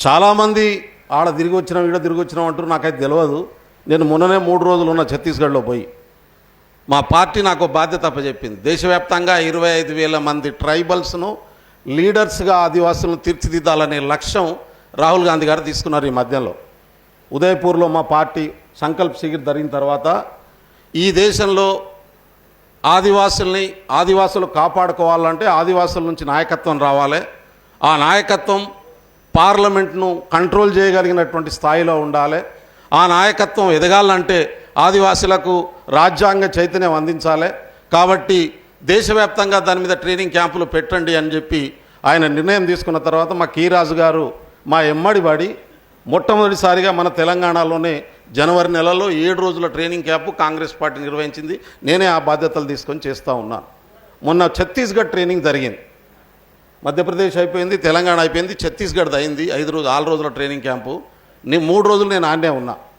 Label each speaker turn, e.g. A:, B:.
A: చాలామంది ఆడ తిరిగి వచ్చినాం ఈడ తిరిగి వచ్చినాం అంటారు, నాకైతే తెలియదు. నేను మొన్ననే 3 రోజులు ఉన్న ఛత్తీస్గఢ్లో పోయి మా పార్టీ నాకు బాధ్యత అప్పచెప్పింది. దేశవ్యాప్తంగా 25,000 మంది ట్రైబల్స్ను లీడర్స్గా ఆదివాసులను తీర్చిదిద్దాలనే లక్ష్యం రాహుల్ గాంధీ గారు తీసుకున్నారు. ఈ మధ్యలో ఉదయపూర్లో మా పార్టీ సంకల్ప్ శిబిర్ జరిగిన తర్వాత ఈ దేశంలో ఆదివాసులు కాపాడుకోవాలంటే ఆదివాసుల నుంచి నాయకత్వం రావాలి. ఆ నాయకత్వం పార్లమెంట్ను కంట్రోల్ చేయగలిగినటువంటి స్థాయిలో ఉండాలి. ఆ నాయకత్వం ఎదగాలంటే ఆదివాసులకు రాజ్యాంగ చైతన్యం అందించాలి. కాబట్టి దేశవ్యాప్తంగా దాని మీద ట్రైనింగ్ క్యాంపులు పెట్టండి అని చెప్పి ఆయన నిర్ణయం తీసుకున్న తర్వాత మా కీరాజు గారు మా ఎమ్మడి పడి మొట్టమొదటిసారిగా మన తెలంగాణలోనే జనవరి నెలలో 7 రోజుల ట్రైనింగ్ క్యాంపు కాంగ్రెస్ పార్టీ నిర్వహించింది. నేనే ఆ బాధ్యతలు తీసుకొని చేస్తూ ఉన్నాను. మొన్న ఛత్తీస్గఢ్ ట్రైనింగ్ జరిగింది. మధ్యప్రదేశ్ అయిపోయింది, తెలంగాణ అయిపోయింది, ఛత్తీస్గఢ్ అయింది 6 రోజుల ట్రైనింగ్ క్యాంపు. 3 రోజులు నేను ఆడనే ఉన్నా.